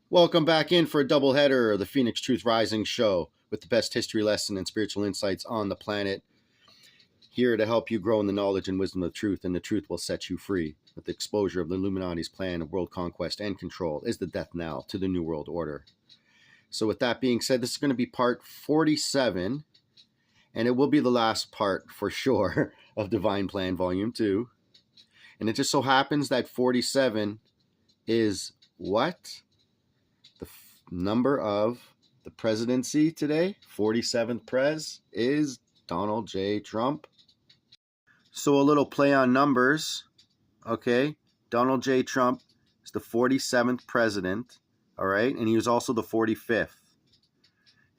Welcome back in for a doubleheader of the Phoenix Truth Rising show with the best history lesson and spiritual insights on the planet. Here to help you grow in the knowledge and wisdom of truth, and the truth will set you free. With the exposure of the Illuminati's plan of world conquest and control is the death knell to the New World Order. So with that being said, this is going to be part 47, and it will be the last part for sure of Divine Plan Volume 2. And it just so happens that 47 is what? The number of the presidency today, 47th PRES, is Donald J. Trump. So a little play on numbers, okay? Donald J. Trump is the 47th president, all right? And he was also the 45th.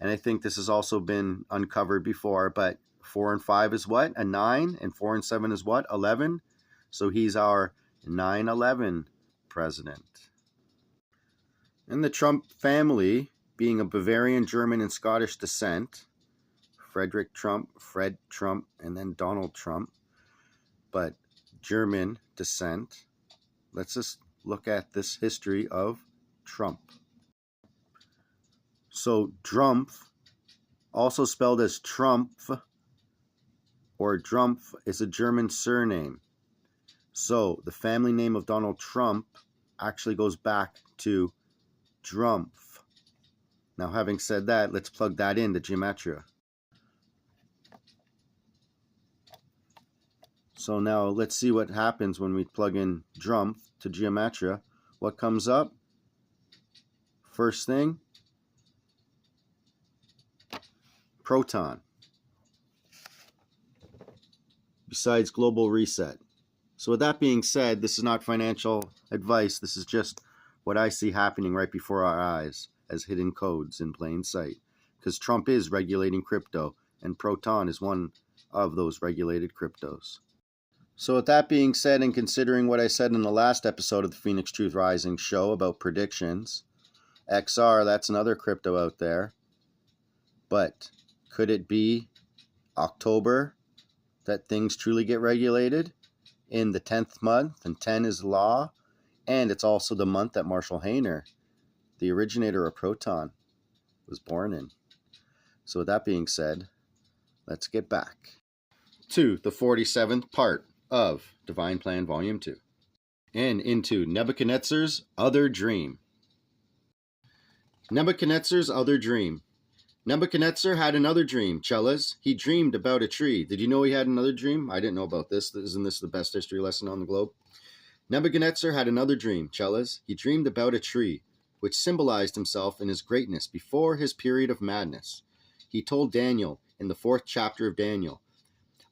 And I think this has also been uncovered before, but 4 and 5 is what? A 9, and 4 and 7 is what? 11. So he's our 9/11 president. And the Trump family, being of Bavarian, German, and Scottish descent, Frederick Trump, Fred Trump, and then Donald Trump, but German descent. Let's just look at this history of Trump. So Drumpf, also spelled as Trumpf or Drumpf, is a German surname. So the family name of Donald Trump actually goes back to Drumpf. Now, having said that, let's plug that into gematria. So now let's see what happens when we plug in Drumpf to gematria. What comes up? First thing, proton. Besides global reset. So with that being said, this is not financial advice. This is just what I see happening right before our eyes as hidden codes in plain sight. Because Trump is regulating crypto, and Proton is one of those regulated cryptos. So with that being said, and considering what I said in the last episode of the Phoenix Truth Rising show about predictions, XR, that's another crypto out there. But could it be October that things truly get regulated in the 10th month, and 10 is law? And it's also the month that Marshall Hayner, the originator of Proton, was born in. So with that being said, let's get back to the 47th part of Divine Plan Volume 2 and into Nebuchadnezzar's Other Dream. Nebuchadnezzar's Other Dream. Nebuchadnezzar had another dream, Cellas. He dreamed about a tree. Did you know he had another dream? I didn't know about this. Isn't this the best history lesson on the globe? Nebuchadnezzar had another dream, Cellas. He dreamed about a tree, which symbolized himself in his greatness before his period of madness. He told Daniel in the 4th chapter of Daniel,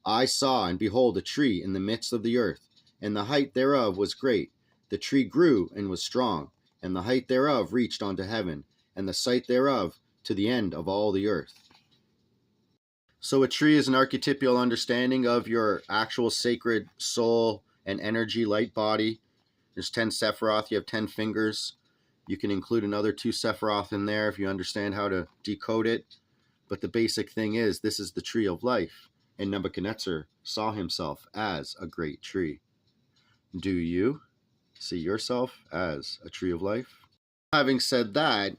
I saw and behold a tree in the midst of the earth, and the height thereof was great. The tree grew and was strong, and the height thereof reached unto heaven, and the sight thereof to the end of all the earth. So a tree is an archetypal understanding of your actual sacred soul and energy light body. There's 10 Sephiroth, you have 10 fingers. You can include another 2 Sephiroth in there if you understand how to decode it. But the basic thing is, this is the tree of life. And Nebuchadnezzar saw himself as a great tree. Do you see yourself as a tree of life? Having said that,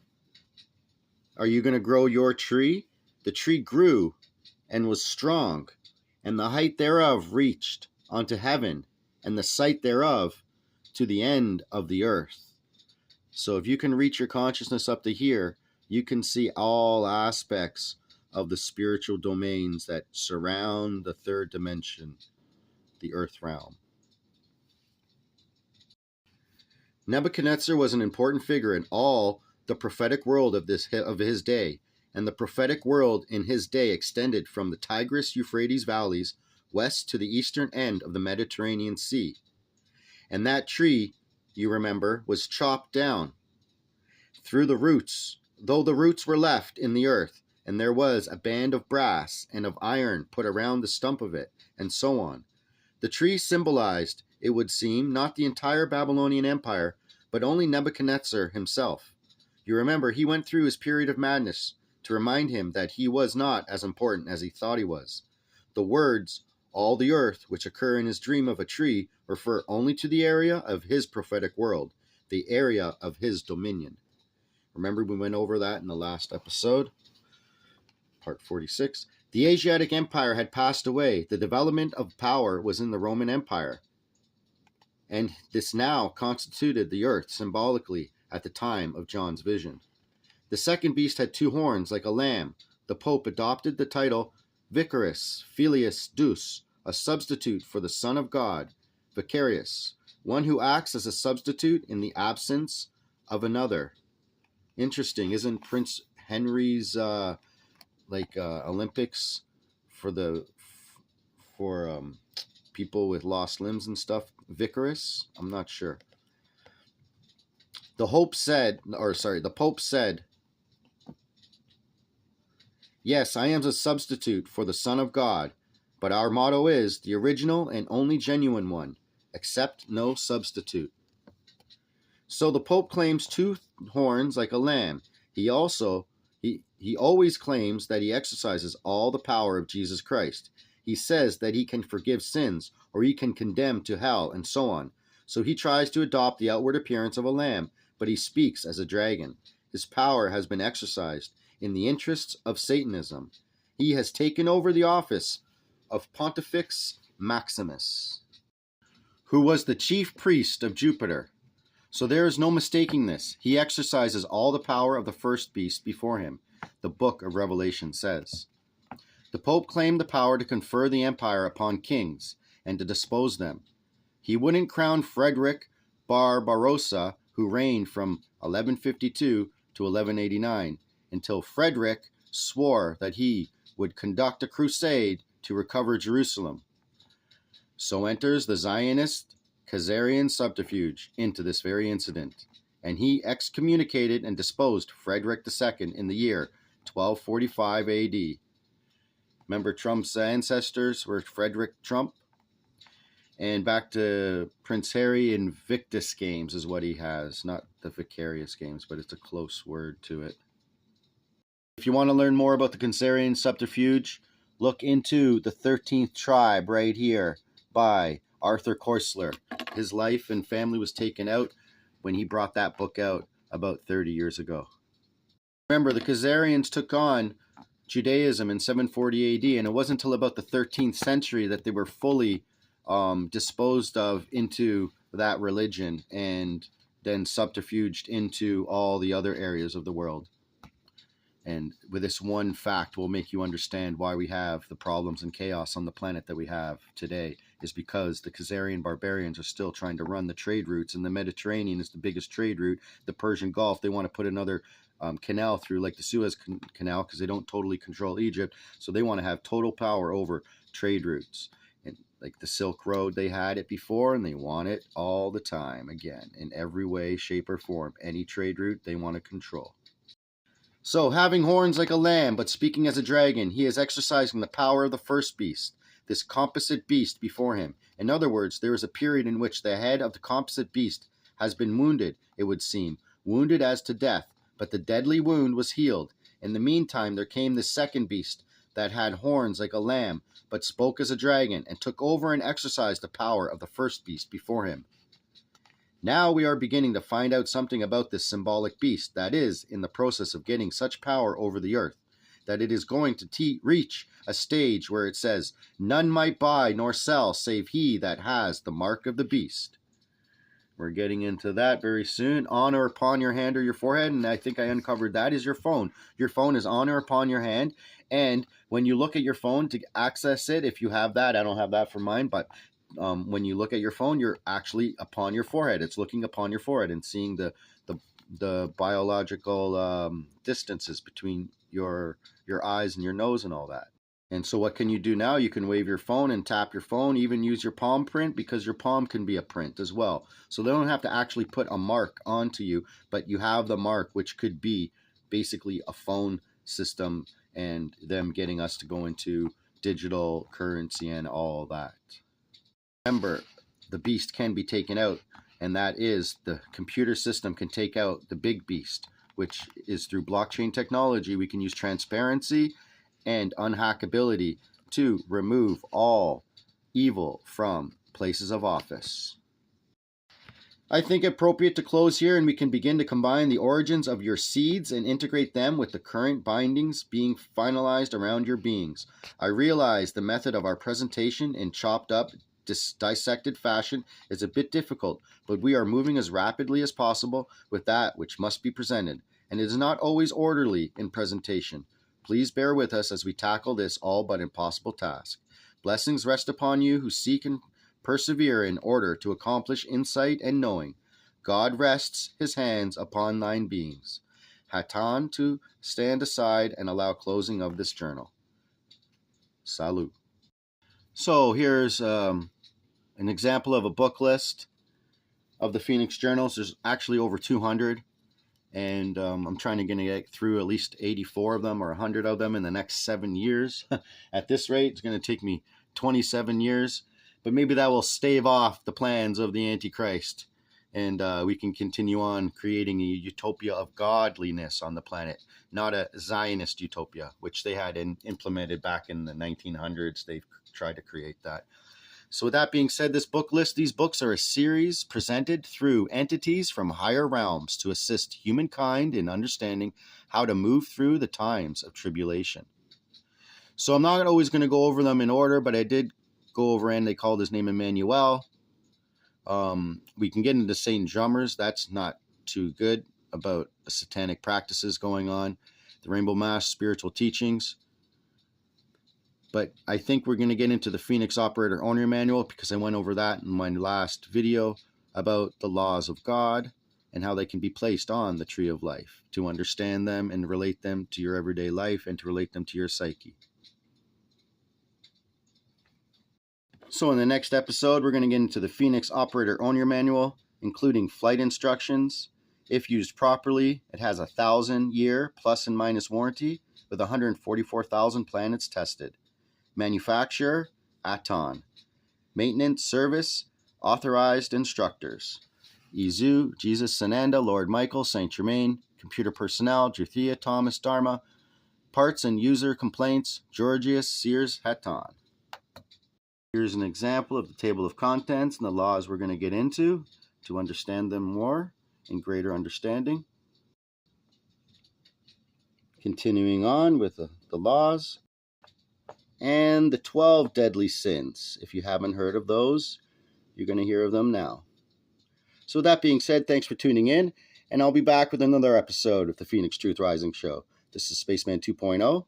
are you going to grow your tree? The tree grew and was strong, and the height thereof reached unto heaven, and the sight thereof to the end of the earth. So if you can reach your consciousness up to here, you can see all aspects of the spiritual domains that surround the 3rd dimension, the earth realm. Nebuchadnezzar was an important figure in all the prophetic world of his day, and the prophetic world in his day extended from the Tigris-Euphrates valleys west to the eastern end of the Mediterranean Sea. And that tree, you remember, was chopped down through the roots, though the roots were left in the earth, and there was a band of brass and of iron put around the stump of it, and so on. The tree symbolized, it would seem, not the entire Babylonian Empire, but only Nebuchadnezzar himself. You remember, he went through his period of madness to remind him that he was not as important as he thought he was. The words, all the earth, which occur in his dream of a tree, refer only to the area of his prophetic world, the area of his dominion. Remember, we went over that in the last episode, part 46. The Asiatic Empire had passed away. The development of power was in the Roman Empire, and this now constituted the earth symbolically at the time of John's vision. The second beast had 2 horns like a lamb. The Pope adopted the title Vicarus Filius Deus, a substitute for the Son of God, vicarius, one who acts as a substitute in the absence of another. Interesting, isn't Prince Henry's Olympics for people with lost limbs and stuff Vicarus? I'm not sure. The Pope said, "Yes, I am a substitute for the Son of God, but our motto is the original and only genuine one, accept no substitute." So the Pope claims 2 horns like a lamb. He always claims that he exercises all the power of Jesus Christ. He says that he can forgive sins, or he can condemn to hell, and so on. So he tries to adopt the outward appearance of a lamb, but he speaks as a dragon. His power has been exercised in the interests of Satanism. He has taken over the office of Pontifex Maximus, who was the chief priest of Jupiter. So there is no mistaking this. He exercises all the power of the first beast before him, the book of Revelation says. The Pope claimed the power to confer the empire upon kings and to dispose them. He wouldn't crown Frederick Barbarossa, who reigned from 1152 to 1189, until Frederick swore that he would conduct a crusade to recover Jerusalem. So enters the Zionist Khazarian subterfuge into this very incident, and he excommunicated and disposed Frederick II in the year 1245 AD. Remember, Trump's ancestors were Frederick-Trump? And back to Prince Harry, Invictus Games is what he has. Not the Vicarious Games, but it's a close word to it. If you want to learn more about the Khazarian subterfuge, look into The 13th Tribe right here by Arthur Koestler. His life and family was taken out when he brought that book out about 30 years ago. Remember, the Khazarians took on Judaism in 740 AD, and it wasn't until about the 13th century that they were fully disposed of into that religion and then subterfuged into all the other areas of the world. And with this one fact will make you understand why we have the problems and chaos on the planet that we have today, is because the Khazarian barbarians are still trying to run the trade routes, and the Mediterranean is the biggest trade route. The Persian Gulf, they want to put another canal through, like the Suez Canal, because they don't totally control Egypt, so they want to have total power over trade routes. And like the Silk Road, they had it before, and they want it all the time again, in every way, shape, or form. Any trade route they want to control. So, having horns like a lamb, but speaking as a dragon, he is exercising the power of the first beast, this composite beast before him. In other words, there is a period in which the head of the composite beast has been wounded, it would seem, wounded as to death, but the deadly wound was healed. In the meantime, there came the second beast that had horns like a lamb, but spoke as a dragon, and took over and exercised the power of the first beast before him. Now we are beginning to find out something about this symbolic beast that is in the process of getting such power over the earth that it is going to reach a stage where it says, "None might buy nor sell save he that has the mark of the beast." We're getting into that very soon. On or upon your hand or your forehead, and I think I uncovered that, is your phone. Your phone is on or upon your hand, and when you look at your phone to access it, if you have that, I don't have that for mine, but when you look at your phone, you're actually upon your forehead. It's looking upon your forehead and seeing the biological distances between your eyes and your nose and all that. And so what can you do now? You can wave your phone and tap your phone, even use your palm print, because your palm can be a print as well. So they don't have to actually put a mark onto you, but you have the mark, which could be basically a phone system and them getting us to go into digital currency and all that. Remember, the beast can be taken out, and that is the computer system can take out the big beast, which is through blockchain technology. We can use transparency and unhackability to remove all evil from places of office. I think it appropriate to close here, and we can begin to combine the origins of your seeds and integrate them with the current bindings being finalized around your beings. I realize the method of our presentation in chopped up, dissected fashion is a bit difficult, but we are moving as rapidly as possible with that which must be presented, and it is not always orderly in presentation. Please bear with us as we tackle this all but impossible task. Blessings rest upon you who seek and persevere in order to accomplish insight and knowing. God rests his hands upon thine beings. HATONN to stand aside and allow closing of this journal. Salut. So here's an example of a book list of the Phoenix Journals. There's actually over 200, and I'm trying to get through at least 84 of them or 100 of them in the next 7 years. At this rate, it's going to take me 27 years. But maybe that will stave off the plans of the Antichrist, and we can continue on creating a utopia of godliness on the planet, not a Zionist utopia, which they had implemented back in the 1900s. They've tried to create that. So with that being said, this book list, these books are a series presented through entities from higher realms to assist humankind in understanding how to move through the times of tribulation. So I'm not always going to go over them in order, but I did go over, and they called his name Emmanuel. We can get into Satan drummers. That's not too good, about the satanic practices going on, the Rainbow Mass spiritual teachings. But I think we're going to get into the Phoenix Operator Owner Manual, because I went over that in my last video about the laws of God and how they can be placed on the tree of life, to understand them and relate them to your everyday life and to relate them to your psyche. So in the next episode, we're going to get into the Phoenix Operator Owner Manual, including flight instructions. If used properly, it has a 1,000-year plus and minus warranty with 144,000 planets tested. Manufacturer, HATONN. Maintenance service, authorized instructors. Izu, Jesus Sananda, Lord Michael, Saint Germain. Computer personnel, Juthia, Thomas, Dharma. Parts and user complaints, Georgius, Sears, HATONN. Here's an example of the table of contents and the laws we're going to get into to understand them more in greater understanding. Continuing on with the laws and the 12 deadly sins. If you haven't heard of those, you're going to hear of them now. So with that being said, thanks for tuning in, and I'll be back with another episode of the Phoenix Truth Rising Show. This is Spaceman 2.0,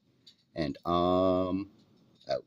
and out.